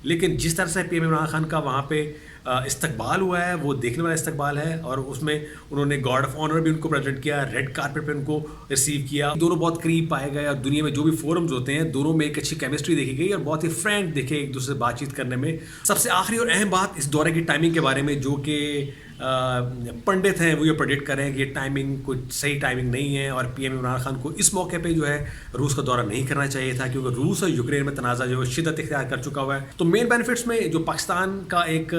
لیکن جس طرح سے پی ایم عمران خان کا وہاں پہ استقبال ہوا ہے وہ دیکھنے والا استقبال ہے، اور اس میں انہوں نے گارڈ آف آنر بھی ان کو پریزنٹ کیا، ریڈ کارپٹ پہ ان کو ریسیو کیا، دونوں بہت قریب پائے گئے، اور دنیا میں جو بھی فورمز ہوتے ہیں دونوں میں ایک اچھی کیمسٹری دیکھی گئی اور بہت ہی فرینک دیکھے ایک دوسرے سے بات چیت کرنے میں۔ سب سے آخری اور اہم بات اس دورے کی ٹائمنگ کے بارے میں، جو کہ پنڈت ہیں وہ یہ پریڈکٹ کر رہے ہیں کہ یہ ٹائمنگ کوئی صحیح ٹائمنگ نہیں ہے، اور پی ایم عمران خان کو اس موقع پہ جو ہے روس کا دورہ نہیں کرنا چاہیے تھا، کیونکہ روس اور یوکرین میں تنازع جو ہے شدت اختیار کر چکا ہوا ہے۔ تو مین بینیفٹس میں جو پاکستان کا ایک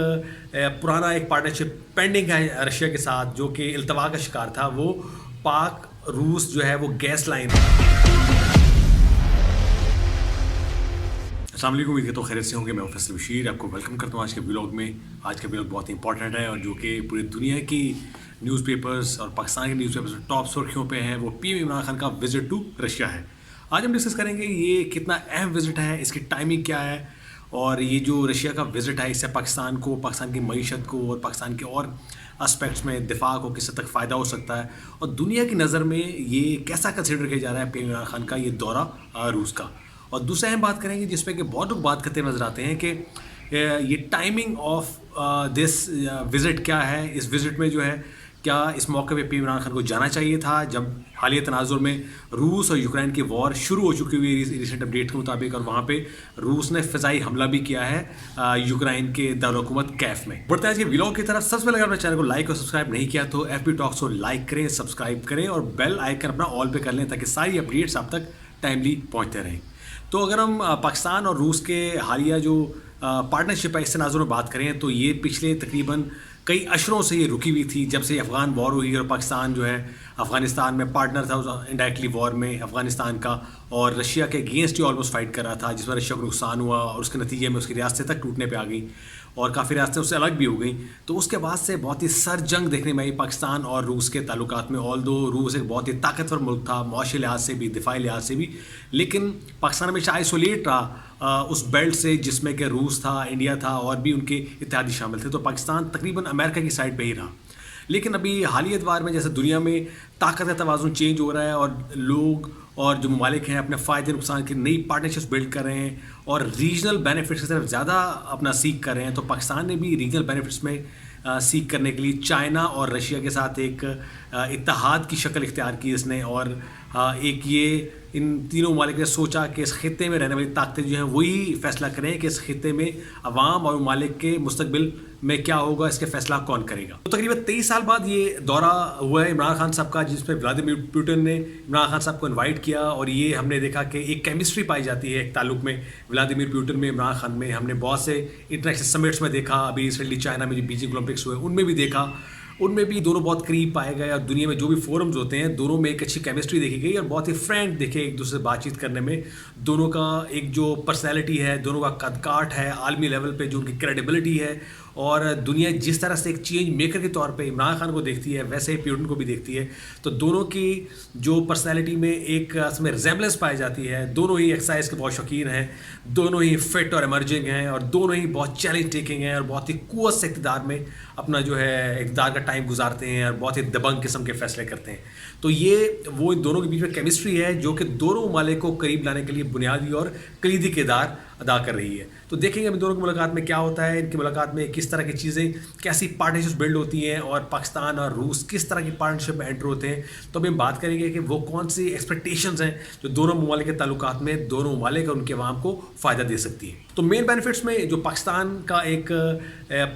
پرانا ایک پارٹنرشپ پینڈنگ ہے رشیا کے ساتھ، جو کہ التوا کا شکار تھا، وہ پاک روس جو ہے وہ گیس لائن۔ السلام علیکم، امید کرتا ہوں خیریت سے ہوں گے۔ میں فیصل بشیر آپ کو ویلکم کرتا ہوں آج کے ولاگ میں۔ آج کا ولاگ بہت ہی امپورٹنٹ ہے، اور جو کہ پوری دنیا کی نیوز پیپرز اور پاکستان کے نیوز پیپرز ٹاپ سرخیوں پہ ہے، وہ پی ایم عمران خان کا وزٹ ٹو رشیا ہے۔ آج ہم ڈسکس کریں گے یہ کتنا اہم وزٹ ہے، اس کی ٹائمنگ کیا ہے، اور یہ جو رشیا کا وزٹ ہے اس سے پاکستان کو، پاکستان کی معیشت کو اور پاکستان کے اور اسپیکٹس میں دفاع کو کس حد تک فائدہ ہو سکتا ہے، اور دنیا کی نظر میں یہ کیسا کنسیڈر کیا جا رہا ہے پی ایم عمران خان کا یہ دورہ روس کا۔ اور دوسرا اہم بات کریں گے جس پہ کہ بہت لوگ بات کرتے نظر آتے ہیں کہ یہ ٹائمنگ آف دس وزٹ کیا ہے۔ اس وزٹ میں جو ہے کیا اس موقع پہ پی ایم عمران خان کو جانا چاہیے تھا، جب حالیہ تناظر میں روس اور یوکرین کی وار شروع ہو چکی ہوئی ریسنٹ اپڈیٹ کے مطابق، اور وہاں پہ روس نے فضائی حملہ بھی کیا ہے یوکرین کے دارالحکومت کیف میں۔ بڑھتے ہیں آج کے ولاگ کی طرف۔ سب سے پہلے اگر اپنے چینل کو لائک اور سبسکرائب نہیں کیا تو ایف بی ٹاکس کو لائک کریں، سبسکرائب کریں، اور بیل آئیکن اپنا آل پہ کر لیں تاکہ ساری اپڈیٹس آپ تک ٹائملی پہنچتے رہیں۔ تو اگر ہم پاکستان اور روس کے حالیہ جو پارٹنرشپ ہے اس تناظر میں بات کریں تو یہ پچھلے تقریباً کئی اشروں سے یہ رکی ہوئی تھی، جب سے افغان وار ہوئی اور پاکستان جو ہے افغانستان میں پارٹنر تھا انڈائریکٹلی وار میں افغانستان کا، اور رشیا کے اگینسٹ ہی آلموسٹ فائٹ کر رہا تھا، جس میں رشیا کو نقصان ہوا اور اس کے نتیجے میں اس کی ریاستیں تک ٹوٹنے پہ آ گئیں، اور کافی ریاستیں اس سے الگ بھی ہو گئیں۔ تو اس کے بعد سے بہت ہی سر جنگ دیکھنے میں آئی پاکستان اور روس کے تعلقات میں۔ آل دو روس ایک بہت ہی طاقتور ملک تھا معاشی لحاظ سے بھی، دفاعی لحاظ سے بھی، لیکن پاکستان ہمیشہ آئسولیٹ رہا اس بیلٹ سے، جس میں کہ روس تھا، انڈیا تھا، اور بھی ان کے اتحادی شامل تھے۔ تو پاکستان تقریباً امریکہ کی سائڈ پہ ہی رہا۔ لیکن ابھی حالیہ ادوار میں جیسے دنیا میں طاقت کا توازن چینج ہو رہا ہے، اور لوگ اور جو ممالک ہیں اپنے فائدے نقصان کی نئی پارٹنرشپس بلڈ کر رہے ہیں اور ریجنل بینیفٹس کی طرف زیادہ اپنا سیکھ کر رہے ہیں، تو پاکستان نے بھی ریجنل بینیفٹس میں سیکھ کرنے کے لیے چائنا اور رشیا کے ساتھ ایک اتحاد کی شکل اختیار کی اس نے، اور ایک یہ ان تینوں ممالک نے سوچا کہ اس خطے میں رہنے والی طاقتیں جو ہیں وہی فیصلہ کریں کہ اس خطے میں عوام اور ممالک کے مستقبل میں کیا ہوگا، اس کے فیصلہ کون کرے گا۔ تو تقریباً 23 سال بعد یہ دورہ ہوا ہے عمران خان صاحب کا، جس میں ولادیمیر پوٹن نے عمران خان صاحب کو انوائٹ کیا، اور یہ ہم نے دیکھا کہ ایک کیمسٹری پائی جاتی ہے ایک تعلق میں ولادیمیر پوٹن میں عمران خان میں۔ ہم نے بہت سے انٹرنیشنل سمٹس میں دیکھا، ابھی ریسنٹلی چائنا میں جو بیجنگ اولمپکس ہوئے ان میں بھی دیکھا، ان میں بھی دونوں بہت قریب پائے گئے، اور دنیا میں جو بھی فورمز ہوتے ہیں دونوں میں ایک اچھی کیمسٹری دیکھی گئی اور بہت ہی فرینک دیکھے ایک دوسرے سے بات چیت کرنے میں۔ دونوں کا ایک جو پرسنالٹی ہے، دونوں کا قد کاٹ ہے عالمی لیول پہ، جو ان کی کریڈیبلٹی ہے، اور دنیا جس طرح سے ایک چینج میکر کے طور پہ عمران خان کو دیکھتی ہے ویسے ہی پیوٹن کو بھی دیکھتی ہے۔ تو دونوں کی جو پرسنالٹی میں ایک اس میں ریزیمبلنس پائی جاتی ہے، دونوں ہی ایکسرسائز کے بہت شوقین ہیں، دونوں ہی فٹ اور ایمرجنگ ہیں، اور دونوں ہی بہت چیلنج ٹیکنگ ہیں، اور بہت ہی قوت سے اقتدار میں اپنا جو ہے اقتدار کا ٹائم گزارتے ہیں، اور بہت ہی دبنگ قسم کے فیصلے کرتے ہیں۔ تو یہ وہ ان دونوں کے بیچ میں کیمسٹری ہے جو کہ دونوں ممالک کو قریب لانے کے لیے بنیادی اور کلیدی کردار ادا کر رہی ہے۔ تو دیکھیں گے اب ان دونوں کی ملاقات میں کیا ہوتا ہے، ان کی ملاقات میں کس طرح کی چیزیں، کیسی پارٹنرشپ بلڈ ہوتی ہیں، اور پاکستان اور روس کس طرح کی پارٹنرشپ میں انٹر ہوتے ہیں۔ تو ابھی ہم بات کریں گے کہ وہ کون سی ایکسپیکٹیشنز ہیں جو دونوں ممالک کے تعلقات میں دونوں ممالک اور ان کے عوام کو فائدہ دے سکتی ہیں۔ تو مین بینیفٹس میں جو پاکستان کا ایک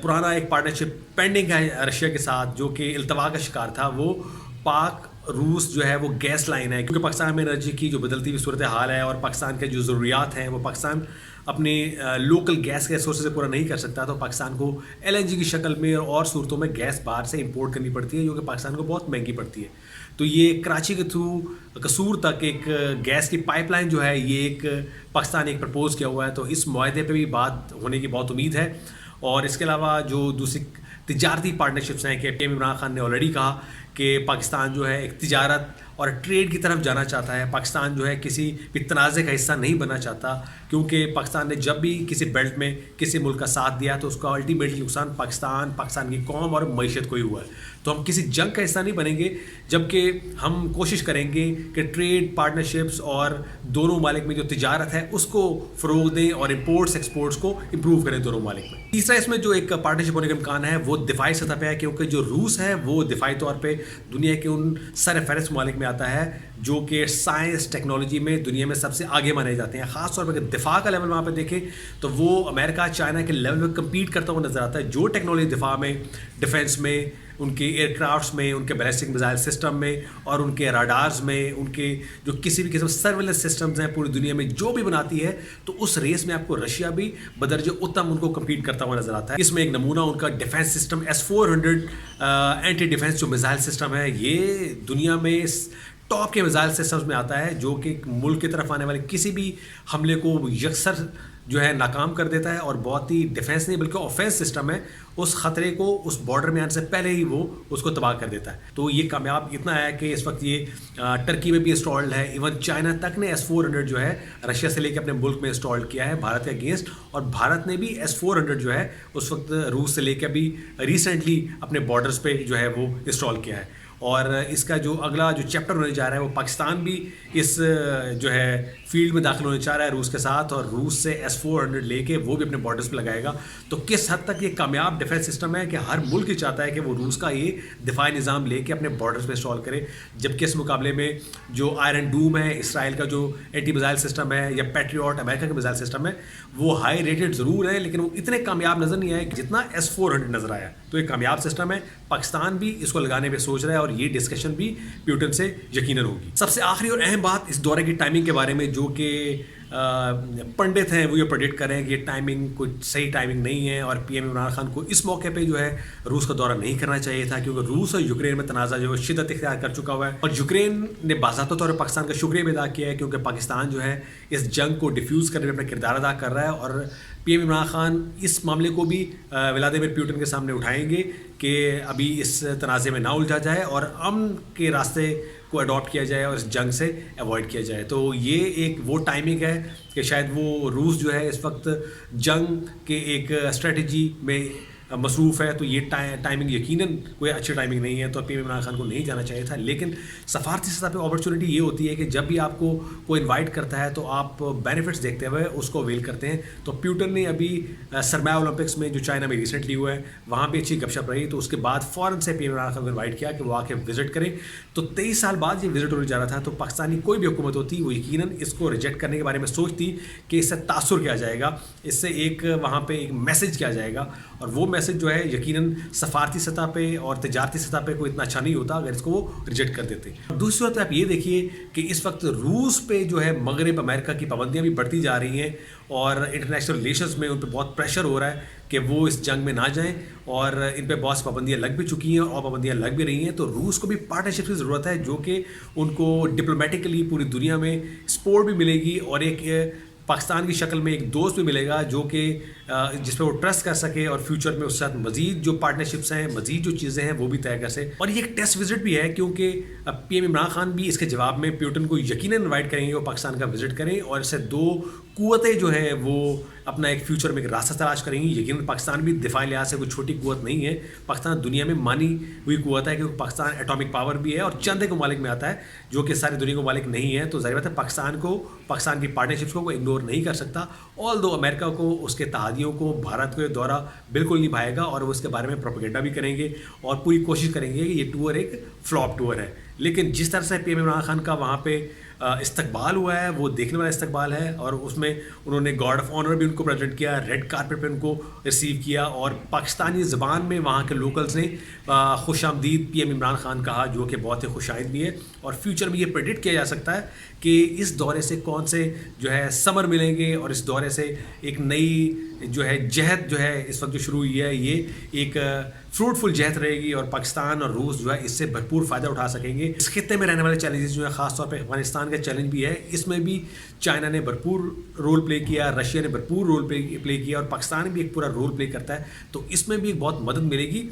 پرانا ایک پارٹنرشپ پینڈنگ ہے رشیا کے ساتھ، جو کہ التوا کا شکار تھا، وہ پاک روس جو ہے وہ گیس لائن ہے، کیونکہ پاکستان میں انرجی کی جو بدلتی ہوئی صورتحال ہے اور پاکستان کے جو ضروریات ہیں وہ پاکستان اپنے لوکل گیس کے سورسز سے پورا نہیں کر سکتا، تو پاکستان کو ایل این جی کی شکل میں اور صورتوں میں گیس باہر سے امپورٹ کرنی پڑتی ہے، جو کہ پاکستان کو بہت مہنگی پڑتی ہے۔ تو یہ کراچی کے تھرو قصور تک ایک گیس کی پائپ لائن جو ہے یہ ایک پاکستان ایک پرپوز کیا ہوا ہے، تو اس معاہدے پہ بھی بات ہونے کی بہت امید ہے۔ اور اس کے علاوہ جو دوسری تجارتی پارٹنرشپس ہیں کہ پی ایم عمران خان نے آلریڈی کہا کہ پاکستان جو ہے ایک تجارت اور ٹریڈ کی طرف جانا چاہتا ہے. پاکستان جو ہے کسی بھی تنازع کا حصہ نہیں بننا چاہتا, کیونکہ پاکستان نے جب بھی کسی بیلٹ میں کسی ملک کا ساتھ دیا تو اس کا الٹیمیٹلی نقصان پاکستان کی قوم اور معیشت کو ہی ہوا ہے. تو ہم کسی جنگ کا حصہ نہیں بنیں گے, جبکہ ہم کوشش کریں گے کہ ٹریڈ پارٹنرشپس اور دونوں ممالک میں جو تجارت ہے اس کو فروغ دیں اور امپورٹس ایکسپورٹس کو امپروو کریں دونوں ممالک میں. تیسرا اس میں جو ایک پارٹنرشپ ہونے کا امکان ہے وہ دفاعی سطح پہ ہے, کیونکہ جو روس ہے وہ دفاعی طور پہ دنیا کے ان سر فہرست ممالک میں آتا ہے جو کہ سائنس ٹیکنالوجی میں دنیا میں سب سے آگے مانے جاتے ہیں. خاص طور پہ اگر دفاع کا لیول وہاں پہ دیکھیں تو وہ امریکہ چائنا کے لیول پہ کمپیٹ کرتا ہوا نظر آتا ہے. جو ٹیکنالوجی دفاع میں, ڈیفینس میں, ان کے ایئر کرافٹس میں, ان کے بیلسٹک میزائل سسٹم میں اور ان کے راڈارز میں, ان کے جو کسی بھی قسم سرویلنس سسٹمز ہیں پوری دنیا میں جو بھی بناتی ہے, تو اس ریس میں آپ کو رشیا بھی بدرجہ اتم ان کو کمپیٹ کرتا ہوا نظر آتا ہے. اس میں ایک نمونہ ان کا defence system S-400 anti defence جو میزائل سسٹم ہے, یہ دنیا میں ٹاپ کے میزائل سسٹمز میں آتا ہے, جو کہ ملک کی طرف آنے والے کسی بھی حملے کو یکسر جو ہے ناکام کر دیتا ہے, اور بہت ہی ڈیفینس نہیں بلکہ آفینس سسٹم ہے. اس خطرے کو اس بارڈر میں آنے سے پہلے ہی وہ اس کو تباہ کر دیتا ہے. تو یہ کامیاب اتنا ہے کہ اس وقت یہ ٹرکی میں بھی انسٹالڈ ہے. ایون چائنا تک نے S-400 جو ہے رشیا سے لے کے اپنے ملک میں انسٹال کیا ہے بھارت کے اگینسٹ, اور بھارت نے بھی S-400 جو ہے اس وقت روس سے لے کے ابھی ریسنٹلی اپنے بارڈرز پہ جو ہے وہ انسٹال کیا ہے. اور اس کا جو اگلا جو چیپٹر ہونے جا رہا ہے وہ پاکستان بھی اس جو ہے فیلڈ میں داخل ہونے چاہ رہا ہے روس کے ساتھ, اور روس سے S-400 لے کے وہ بھی اپنے بارڈرز پہ لگائے گا. تو کس حد تک یہ کامیاب ڈیفینس سسٹم ہے کہ ہر ملک ہی چاہتا ہے کہ وہ روس کا یہ دفاعی نظام لے کے اپنے بارڈرز پہ انسٹال کرے, جبکہ اس مقابلے میں جو آئرن ڈوم ہے اسرائیل کا جو اینٹی میزائل سسٹم ہے, یا پیٹریوٹ امریکہ کا میزائل سسٹم ہے, وہ ہائی ریٹڈ ضرور ہے لیکن وہ اتنے کامیاب نظر نہیں آئے جتنا S-400 نظر آیا. تو یہ کامیاب سسٹم ہے, پاکستان بھی اس کو لگانے پہ سوچ رہا ہے, اور یہ ڈسکشن بھی پیوٹن سے یقیناً ہوگی. سب سے آخری اور اہم بات اس دورے کی ٹائمنگ کے بارے میں, جو کہ پنڈت ہیں وہ یہ پریڈکٹ کر رہے ہیں کہ یہ ٹائمنگ کوئی صحیح ٹائمنگ نہیں ہے, اور پی ایم عمران خان کو اس موقع پہ جو ہے روس کا دورہ نہیں کرنا چاہیے تھا, کیونکہ روس اور یوکرین میں تنازع جو ہے شدت اختیار کر چکا ہوا ہے, اور یوکرین نے باضابطہ طور پر پاکستان کا شکریہ بھی ادا کیا ہے, کیونکہ پاکستان جو ہے اس جنگ کو ڈیفیوز کرنے میں اپنا کردار ادا کر رہا ہے. اور پی ایم عمران خان اس معاملے کو بھی ولادیمیر پیوٹن کے سامنے اٹھائیں گے کہ ابھی اس تنازع میں نہ الجھا جائے اور امن کے راستے کو اڈاپٹ کیا جائے اور اس جنگ سے ایوائڈ کیا جائے. تو یہ ایک وہ ٹائمنگ ہے کہ شاید وہ روس جو ہے اس وقت جنگ کے ایک اسٹریٹجی میں مصروف ہے, تو یہ ٹائمنگ یقیناً کوئی اچھی ٹائمنگ نہیں ہے, تو پی ایم عمران خان کو نہیں جانا چاہیے تھا. لیکن سفارتی سطح پہ اپرچونیٹی یہ ہوتی ہے کہ جب بھی آپ کو کوئی انوائٹ کرتا ہے تو آپ بینیفٹس دیکھتے ہوئے اس کو اویل کرتے ہیں. تو پیوٹن نے ابھی سرمایہ اولمپکس میں جو چائنا میں ریسنٹلی ہوا ہے وہاں پہ اچھی گپ شپ رہی, تو اس کے بعد فوراً سے پی ایم عمران خان کو انوائٹ کیا کہ وہ آ کے وزٹ کریں. تو 23 سال بعد یہ وزٹ ہونے جا رہا تھا, تو پاکستانی کوئی بھی حکومت ہوتی وہ یقیناً اس کو ریجیکٹ کرنے کے بارے میں سوچتی کہ اس سے تاثر کیا جائے گا, اس سے ایک وہاں پہ ایک میسج کیا جائے گا, اور وہ میسج جو ہے یقیناً سفارتی سطح پہ اور تجارتی سطح پہ کوئی اتنا اچھا نہیں ہوتا اگر اس کو وہ ریجیکٹ کر دیتے. دوسری صورت آپ یہ دیکھیے کہ اس وقت روس پہ جو ہے مغرب امریکہ کی پابندیاں بھی بڑھتی جا رہی ہیں, اور انٹرنیشنل ریلیشنز میں ان پہ بہت پریشر ہو رہا ہے کہ وہ اس جنگ میں نہ جائیں, اور ان پہ بہت پابندیاں لگ بھی چکی ہیں اور پابندیاں لگ بھی رہی ہیں. تو روس کو بھی پارٹنرشپ کی ضرورت ہے, جو کہ ان کو ڈپلومیٹکلی پوری دنیا میں سپورٹ بھی ملے گی, اور ایک پاکستان کی شکل میں ایک دوست بھی ملے گا جو کہ جس پہ وہ ٹرسٹ کر سکے, اور فیوچر میں اس کے ساتھ مزید جو پارٹنرشپس ہیں, مزید جو چیزیں ہیں وہ بھی طے کر سکے. اور یہ ایک ٹیسٹ وزٹ بھی ہے, کیونکہ پی ایم عمران خان بھی اس کے جواب میں پیوٹن کو یقیناً انوائٹ کریں گے وہ پاکستان کا وزٹ کریں, اور اس سے دو قوتیں جو ہیں وہ اپنا ایک فیوچر میں ایک راستہ تلاش کریں گی. یقیناً پاکستان بھی دفاعی لحاظ سے کوئی چھوٹی قوت نہیں ہے, پاکستان دنیا میں مانی ہوئی قوت ہے, کیونکہ پاکستان ایٹامک پاور بھی ہے اور چند ایک ممالک میں آتا ہے جو کہ ساری دنیا کے ممالک نہیں ہے. تو ظاہر بات ہے پاکستان کی پارٹنرشپس کو وہ اگنور نہیں کر سکتا, آل دو امریکہ کو اس کے تحادیوں کو بھارت کو یہ دورہ بالکل نہیں بھائے گا, اور وہ اس کے بارے میں پروپیگنڈا بھی کریں گے اور پوری کوشش کریں گے کہ یہ ٹور ایک فلاپ ٹور ہے. لیکن جس طرح سے پی ایم عمران خان کا وہاں پہ استقبال ہوا ہے وہ دیکھنے والا استقبال ہے, اور اس میں انہوں نے گارڈ آف آنر بھی ان کو پریزنٹ کیا, ریڈ کارپٹ پہ ان کو ریسیو کیا, اور پاکستانی زبان میں وہاں کے لوکلز نے خوش آمدید پی ایم عمران خان کہا, جو کہ بہت ہی خوش آئند بھی ہے. اور فیوچر میں یہ پریڈکٹ کیا جا سکتا ہے کہ اس دورے سے کون سے جو ہے سمر ملیں گے, اور اس دورے سے ایک نئی جو ہے جہد جو ہے اس وقت جو شروع ہوئی ہے یہ ایک فروٹفل جہد رہے گی, اور پاکستان اور روس جو ہے اس سے بھرپور فائدہ اٹھا سکیں گے. اس خطے میں رہنے والے چیلنجز جو ہے خاص طور پہ افغانستان کا چیلنج بھی ہے, اس میں بھی چائنا نے بھرپور رول پلے کیا, رشیا نے بھرپور رول پلے کیا, اور پاکستان بھی ایک پورا رول پلے کرتا ہے. تو اس میں بھی بہت مدد ملے گی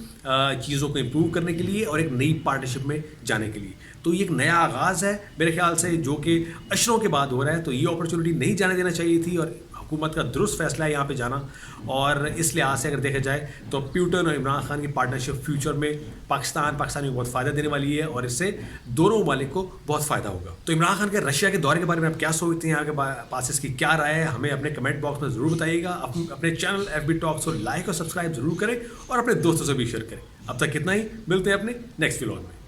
چیزوں کو امپروو کرنے کے لیے اور ایک نئی پارٹنرشپ میں جانے کے لیے. تو یہ ایک نیا آغاز ہے میرے خیال سے جو کہ اشروں کے بعد ہو رہا ہے. تو یہ اپرچونیٹی نہیں جانے دینا چاہیے تھی اور حکومت کا درست فیصلہ ہے یہاں پہ جانا. اور اس لحاظ سے اگر دیکھا جائے تو پیوٹن اور عمران خان کی پارٹنرشپ فیوچر میں پاکستانیوں کو بہت فائدہ دینے والی ہے اور اس سے دونوں ممالک کو بہت فائدہ ہوگا. تو عمران خان کے رشیا کے دورے کے بارے میں آپ کیا سوچتے ہیں, آپ کے پاس اس کی کیا رائے ہے, ہمیں اپنے کمنٹ باکس میں ضرور بتائیے گا. اپنے چینل FB ٹاکس کو لائک اور سبسکرائب ضرور کریں اور اپنے دوستوں سے بھی شیئر کریں. اب تک کتنا ہی, ملتے ہیں اپنے نیکسٹ ولاگ میں.